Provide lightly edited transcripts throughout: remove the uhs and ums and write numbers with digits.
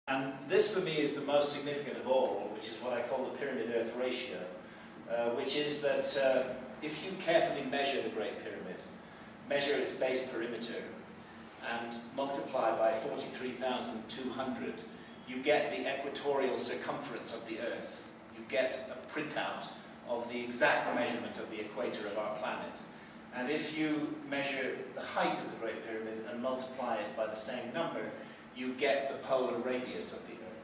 And this for me is the most significant of all, which is what I call the pyramid-Earth ratio, which is that if you carefully measure the Great Pyramid, measure its base perimeter, and multiply by 43,200, you get the equatorial circumference of the Earth. You get a printout of the exact measurement of the equator of our planet. And if you measure the height of the Great Pyramid and multiply it by the same number, you get the polar radius of the Earth.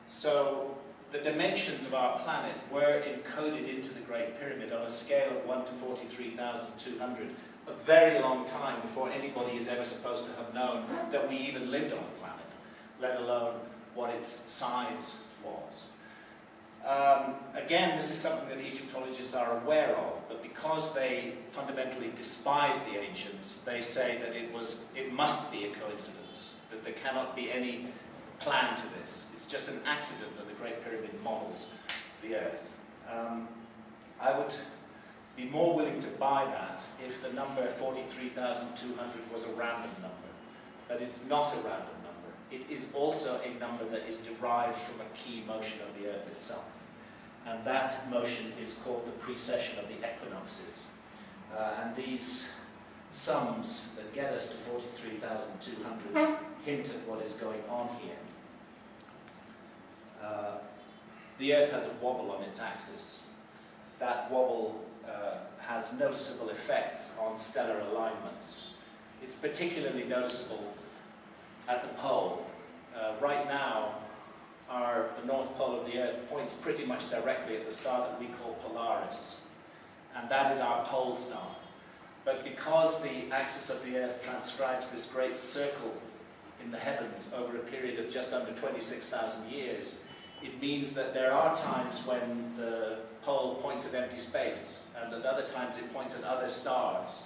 So the dimensions of our planet were encoded into the Great Pyramid on a scale of 1 to 43,200, a very long time before anybody is ever supposed to have known that we even lived on the planet, let alone what its size was. Again, this is something that Egyptologists are aware of, but because they fundamentally despise the ancients, they say that it must be a coincidence, that there cannot be any plan to this. It's just an accident that the Great Pyramid models the Earth. I would be more willing to buy that if the number 43,200 was a random number, but it's not a random number. It is also a number that is derived from a key motion of the Earth itself. And that motion is called the precession of the equinoxes. And these sums that get us to 43,200 hint at what is going on here. The Earth has a wobble on its axis. That wobble has noticeable effects on stellar alignments. It's particularly noticeable at the pole. Right now, the North Pole of the Earth points pretty much directly at the star that we call Polaris, and that is our pole star. But because the axis of the Earth transcribes this great circle in the heavens over a period of just under 26,000 years, it means that there are times when the pole points at empty space, and at other times it points at other stars.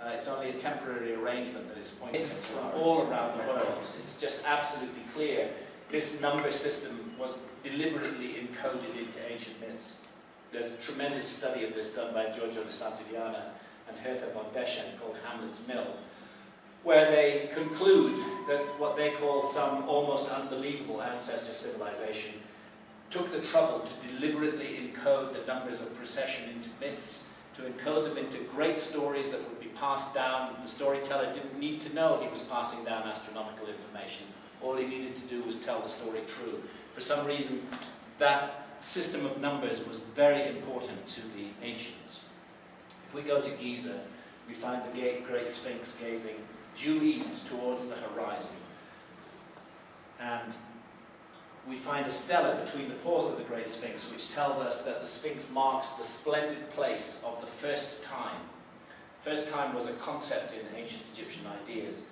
It's only a temporary arrangement that it's pointing at all around the world. It's just absolutely clear. This number system was deliberately encoded into ancient myths. There's a tremendous study of this done by Giorgio de Santillana and Hertha von Deschen called Hamlet's Mill, where they conclude that what they call some almost unbelievable ancestor civilization took the trouble to deliberately encode the numbers of precession into myths, to encode them into great stories that would be passed down. The storyteller didn't need to know he was passing down astronomical information. All he needed to do was tell the story true. For some reason, that system of numbers was very important to the ancients. If we go to Giza, we find the Great Sphinx gazing due east towards the horizon. And we find a stela between the paws of the Great Sphinx, which tells us that the Sphinx marks the splendid place of the first time. First time was a concept in ancient Egyptian ideas.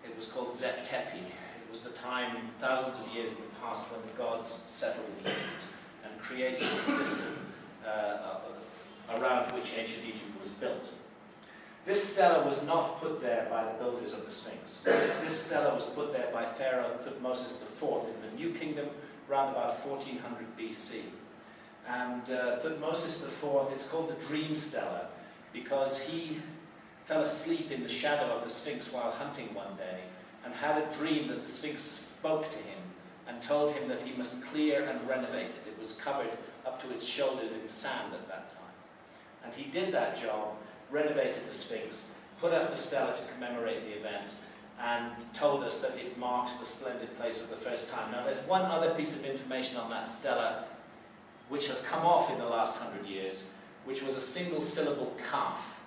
It was called Zep Tepi. It was the time, thousands of years in the past, when the gods settled in Egypt and created a system around which ancient Egypt was built. This stela was not put there by the builders of the Sphinx. This stela was put there by Pharaoh Thutmosis IV in the New Kingdom around about 1400 BC. And Thutmosis IV, it's called the Dream Stela because he fell asleep in the shadow of the Sphinx while hunting one day and had a dream that the Sphinx spoke to him and told him that he must clear and renovate it. It was covered up to its shoulders in sand at that time. And he did that job, renovated the Sphinx, put up the stela to commemorate the event, and told us that it marks the splendid place of the first time. Now there's one other piece of information on that stela which has come off in the last 100 years, which was a single syllable kaf.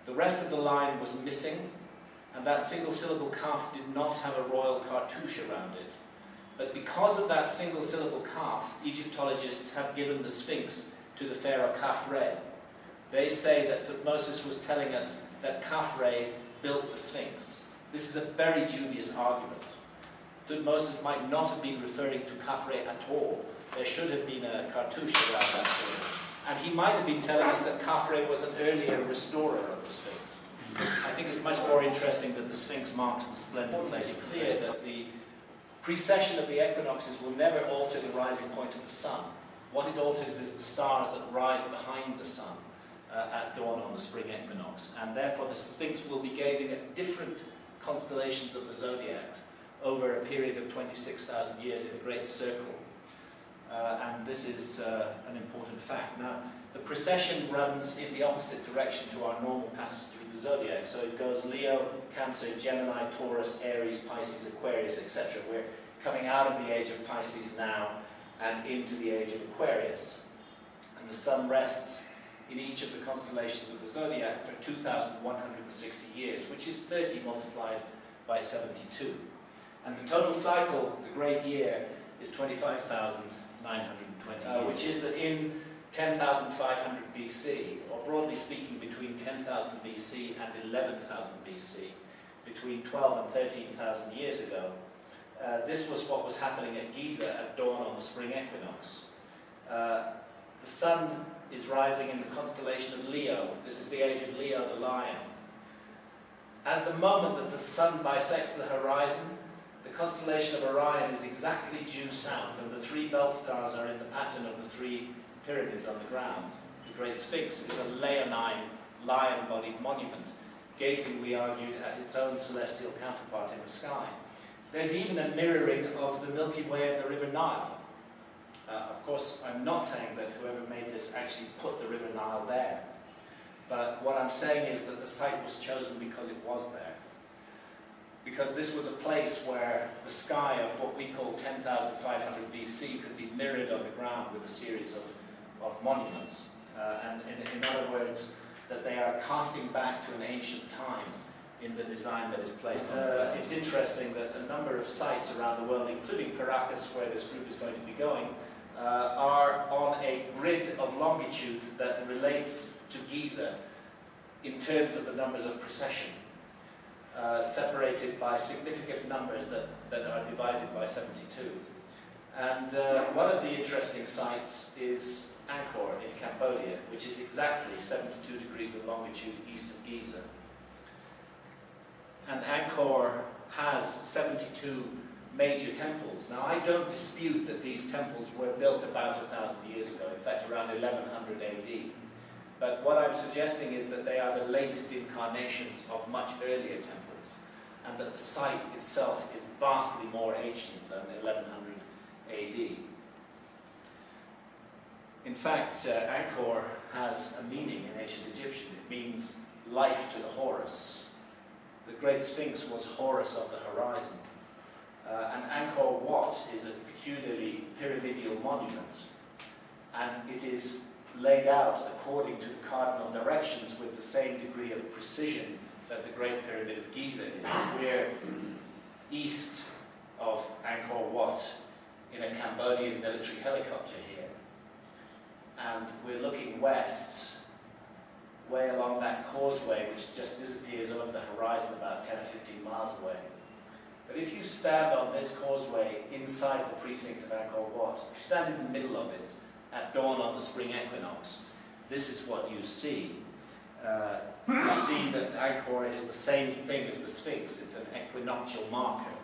The rest of the line was missing, and that single syllable kaf did not have a royal cartouche around it. But because of that single syllable kaf, Egyptologists have given the Sphinx to the pharaoh Khafre. They say that Thutmosis was telling us that Khafre built the Sphinx. This is a very dubious argument. Thutmosis might not have been referring to Khafre at all. There should have been a cartouche around that symbol. And he might have been telling us that Khafre was an earlier restorer of the Sphinx. I think it's much more interesting that the Sphinx marks the splendid place. It's clear that the precession of the equinoxes will never alter the rising point of the sun. What it alters is the stars that rise behind the sun at dawn on the spring equinox. And therefore the Sphinx will be gazing at different constellations of the zodiacs over a period of 26,000 years in a great circle. And this is an important fact. Now, the precession runs in the opposite direction to our normal passage through the zodiac. So it goes Leo, Cancer, Gemini, Taurus, Aries, Pisces, Aquarius, etc. We're coming out of the age of Pisces now and into the age of Aquarius. And the sun rests in each of the constellations of the zodiac for 2,160 years, which is 30 multiplied by 72. And the total cycle, the great year, is 25,920, which is that in 10,500 BC, or broadly speaking between 10,000 BC and 11,000 BC, between 12 and 13,000 years ago, this was what was happening at Giza at dawn on the spring equinox. The sun is rising in the constellation of Leo. This is the age of Leo the lion. At the moment that the sun bisects the horizon, the constellation of Orion is exactly due south, and the three belt stars are in the pattern of the three pyramids on the ground. The Great Sphinx is a leonine, lion-bodied monument, gazing, we argued, at its own celestial counterpart in the sky. There's even a mirroring of the Milky Way and the River Nile. Of course, I'm not saying that whoever made this actually put the River Nile there. But what I'm saying is that the site was chosen because it was there. Because this was a place where the sky of what we call 10,500 BC could be mirrored on the ground with a series of monuments. And in other words, that they are casting back to an ancient time in the design that is placed. It's interesting that a number of sites around the world, including Caracas, where this group is going to be going, are on a grid of longitude that relates to Giza in terms of the numbers of precession, separated by significant numbers that are divided by 72. And one of the interesting sites is Angkor in Cambodia, which is exactly 72 degrees of longitude east of Giza. And Angkor has 72 major temples. Now, I don't dispute that these temples were built about 1,000 years ago, in fact around 1100 AD. But what I'm suggesting is that they are the latest incarnations of much earlier temples, and that the site itself is vastly more ancient than 1100 AD. In fact, Angkor has a meaning in ancient Egyptian. It means life to the Horus. The Great Sphinx was Horus of the horizon. And Angkor Wat is a peculiarly pyramidal monument, and it is laid out according to the cardinal directions with the same degree of precision that the Great Pyramid of Giza is. We're east of Angkor Wat in a Cambodian military helicopter here, and we're looking west, way along that causeway which just disappears over the horizon about 10 or 15 miles away. But if you stand on this causeway inside the precinct of Angkor Wat, if you stand in the middle of it at dawn on the spring equinox, this is what you see. You see that Angkor is the same thing as the Sphinx. It's an equinoctial marker.